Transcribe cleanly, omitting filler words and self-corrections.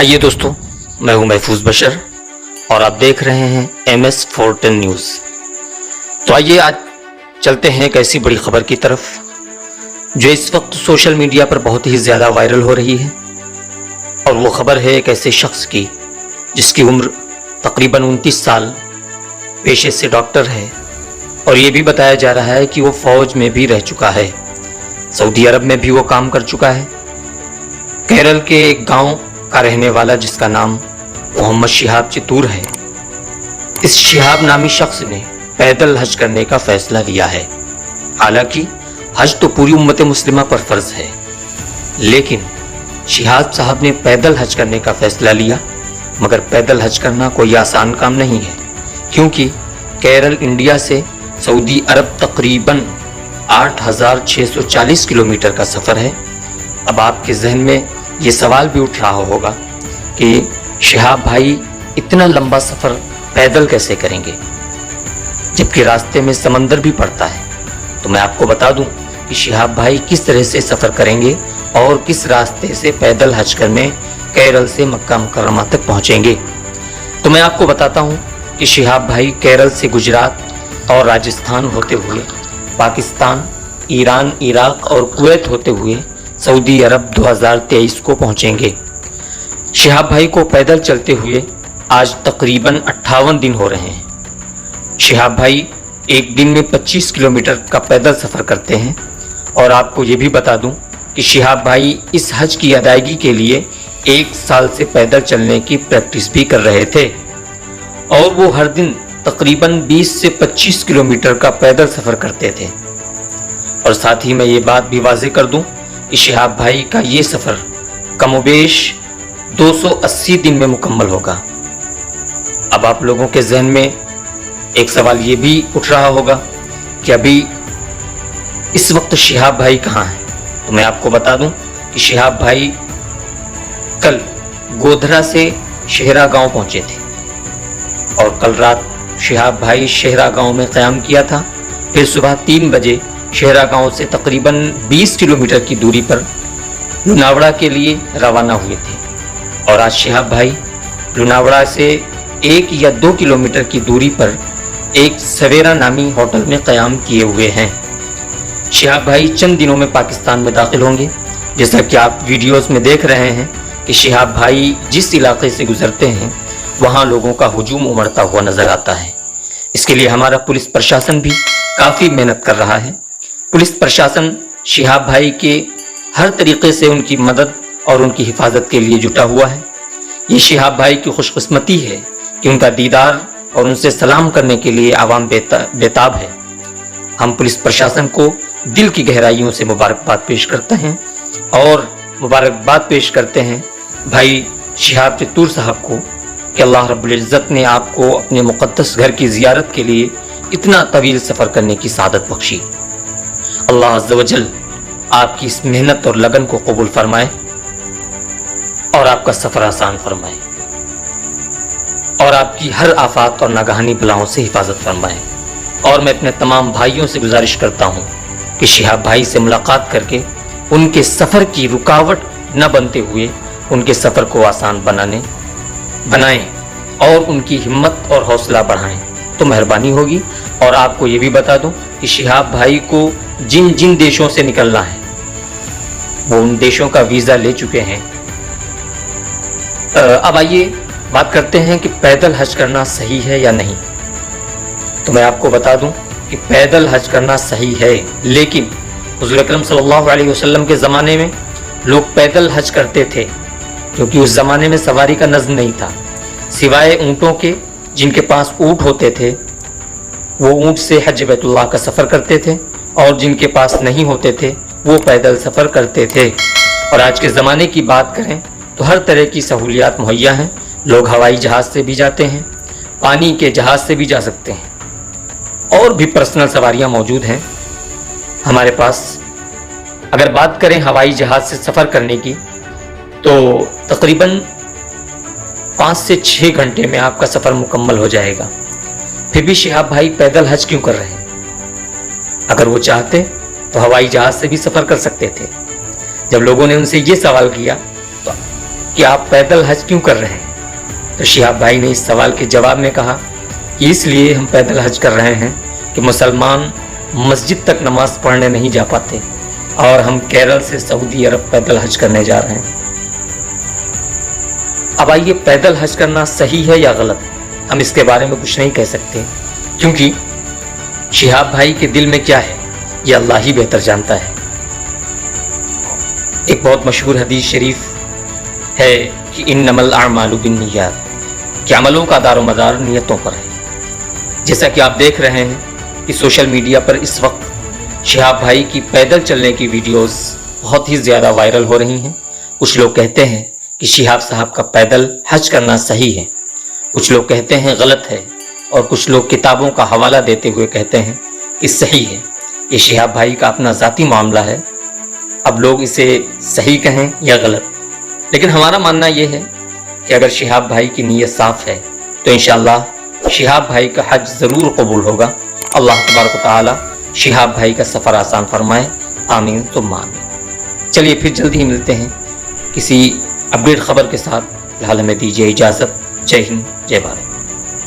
आइए दोस्तों, मैं हूं महफूज बशर और आप देख रहे हैं MS410 न्यूज़। तो आइए आज चलते हैं एक ऐसी बड़ी खबर की तरफ जो इस वक्त सोशल मीडिया पर बहुत ही ज़्यादा वायरल हो रही है। और वो खबर है एक ऐसे शख्स की जिसकी उम्र तकरीबन 29 साल, पेशे से डॉक्टर है और ये भी बताया जा रहा है कि वो फ़ौज में भी रह चुका है, सऊदी अरब में भी वो काम कर चुका है। केरल के एक गांव का रहने वाला जिसका नाम मोहम्मद शिहाब चितूर है। इस शिहाब नामी शख्स ने पैदल हज करने का फैसला लिया है। हालांकि हज तो पूरी उम्मत मुस्लिमा पर फर्ज है, लेकिन शिहाब साहब ने पैदल हज करने का फैसला लिया। मगर पैदल हज करना कोई आसान काम नहीं है, क्योंकि केरल इंडिया से सऊदी अरब तकरीबन 8,640 किलोमीटर का सफ़र है। अब आपके जहन में ये सवाल भी उठ रहा होगा कि शिहाब भाई इतना लंबा सफ़र पैदल कैसे करेंगे, जबकि रास्ते में समंदर भी पड़ता है। तो मैं आपको बता दूं कि शिहाब भाई किस तरह से सफ़र करेंगे और किस रास्ते से पैदल हज करने केरल से मक्का मुकर्रमा तक पहुंचेंगे। तो मैं आपको बताता हूं कि शिहाब भाई केरल से गुजरात और राजस्थान होते हुए पाकिस्तान, ईरान, इराक और कुवैत होते हुए सऊदी अरब 2023 को पहुंचेंगे। शिहाब भाई को पैदल चलते हुए आज तकरीबन 58 दिन हो रहे हैं। शिहाब भाई एक दिन में 25 किलोमीटर का पैदल सफ़र करते हैं। और आपको ये भी बता दूं कि शिहाब भाई इस हज की अदायगी के लिए 1 साल से पैदल चलने की प्रैक्टिस भी कर रहे थे और वो हर दिन तकरीबन 20 से 25 किलोमीटर का पैदल सफ़र करते थे। और साथ ही मैं ये बात भी वाज़ेह कर दूं कि शिहाब भाई का ये सफ़र कमोबेश 280 दिन में मुकम्मल होगा। अब आप लोगों के जहन में एक सवाल ये भी उठ रहा होगा कि अभी इस वक्त शिहाब भाई कहाँ हैं। तो मैं आपको बता दूं कि शिहाब भाई कल गोधरा से शेहरा गांव पहुंचे थे और कल रात शिहाब भाई शेहरा गांव में क़याम किया था। फिर सुबह 3 बजे शेहरा गांव से तकरीबन 20 किलोमीटर की दूरी पर लुनावड़ा के लिए रवाना हुए थे। और आज शिहाब भाई लुनावड़ा से 1 या 2 किलोमीटर की दूरी पर एक सवेरा नामी होटल में क़याम किए हुए हैं। शिहाब भाई चंद दिनों में पाकिस्तान में दाखिल होंगे। जैसा कि आप वीडियोस में देख रहे हैं कि शिहाब भाई जिस इलाके से गुजरते हैं वहाँ लोगों का हुजूम उमड़ता हुआ नजर आता है। इसके लिए हमारा पुलिस प्रशासन भी काफ़ी मेहनत कर रहा है। पुलिस प्रशासन शिहाब भाई के हर तरीके से उनकी मदद और उनकी हिफाजत के लिए जुटा हुआ है। ये शिहाब भाई की खुशकिस्मती है कि उनका दीदार और उनसे सलाम करने के लिए आवाम बेताब है। हम पुलिस प्रशासन को दिल की गहराइयों से मुबारकबाद पेश करते हैं और मुबारकबाद पेश करते हैं भाई शिहाब चितूर साहब को कि अल्लाह रब्बुल इज़्ज़त ने आपको अपने मुक़द्दस घर की ज़ियारत के लिए इतना तवील सफ़र करने की सादत बख्शी। अल्लाह अज़्ज़ व जल आपकी इस मेहनत और लगन को कबूल फरमाए और आपका सफ़र आसान फरमाए और आपकी हर आफात और नागहानी बलाओं से हिफाजत फरमाए। और मैं अपने तमाम भाइयों से गुजारिश करता हूँ कि शिहाब भाई से मुलाकात करके उनके सफ़र की रुकावट न बनते हुए उनके सफ़र को आसान बनाएं और उनकी हिम्मत और हौसला बढ़ाएं तो मेहरबानी होगी। और आपको ये भी बता दूं कि शिहाब भाई को जिन जिन देशों से निकलना है वो उन देशों का वीज़ा ले चुके हैं। अब आइए बात करते हैं कि पैदल हज करना सही है या नहीं। तो मैं आपको बता दूं कि पैदल हज करना सही है, लेकिन हुज़ूर अकरम सल्लल्लाहु अलैहि वसल्लम के ज़माने में लोग पैदल हज करते थे, क्योंकि उस ज़माने में सवारी का नज़्म नहीं था। सिवाय ऊँटों के, जिनके पास ऊँट होते थे वो ऊँट से हज बैतुल्लाह का सफ़र करते थे और जिनके पास नहीं होते थे वो पैदल सफ़र करते थे। और आज के ज़माने की बात करें तो हर तरह की सहूलियात मुहैया हैं। लोग हवाई जहाज़ से भी जाते हैं, पानी के जहाज़ से भी जा सकते हैं और भी पर्सनल सवारियां मौजूद हैं हमारे पास। अगर बात करें हवाई जहाज़ से सफ़र करने की तो तकरीबन 5 से 6 घंटे में आपका सफ़र मुकम्मल हो जाएगा। फिर भी शिहाब भाई पैदल हज क्यों कर रहे हैं? अगर वो चाहते तो हवाई जहाज़ से भी सफ़र कर सकते थे। जब लोगों ने उनसे ये सवाल किया तो کہ آپ پیدل حج کیوں کر رہے ہیں؟ تو شہاب بھائی نے اس سوال کے جواب میں کہا کہ اس لیے ہم پیدل حج کر رہے ہیں کہ مسلمان مسجد تک نماز پڑھنے نہیں جا پاتے، اور ہم کیرل سے سعودی عرب پیدل حج کرنے جا رہے ہیں۔ اب آئیے، پیدل حج کرنا صحیح ہے یا غلط؟ ہم اس کے بارے میں کچھ نہیں کہہ سکتے، کیونکہ شہاب بھائی کے دل میں کیا ہے یہ اللہ ہی بہتر جانتا ہے۔ ایک بہت مشہور حدیث شریف ہے کہ انما الاعمال بالنیات، کہ عملوں کا دار و مدار نیتوں پر ہے۔ جیسا کہ آپ دیکھ رہے ہیں کہ سوشل میڈیا پر اس وقت شہاب بھائی کی پیدل چلنے کی ویڈیوز بہت ہی زیادہ وائرل ہو رہی ہیں۔ کچھ لوگ کہتے ہیں کہ شہاب صاحب کا پیدل حج کرنا صحیح ہے، کچھ لوگ کہتے ہیں غلط ہے، اور کچھ لوگ کتابوں کا حوالہ دیتے ہوئے کہتے ہیں کہ صحیح ہے۔ یہ شہاب بھائی کا اپنا ذاتی معاملہ ہے، اب لوگ اسے صحیح کہیں یا غلط، لیکن ہمارا ماننا یہ ہے کہ اگر شہاب بھائی کی نیت صاف ہے تو انشاءاللہ شہاب بھائی کا حج ضرور قبول ہوگا۔ اللہ تبارک و تعالی شہاب بھائی کا سفر آسان فرمائے، آمین ثم آمین۔ چلیے پھر جلدی ہی ملتے ہیں کسی اپڈیٹ خبر کے ساتھ، فی الحال ہمیں دیجیے اجازت۔ جے ہند، جے بھارت۔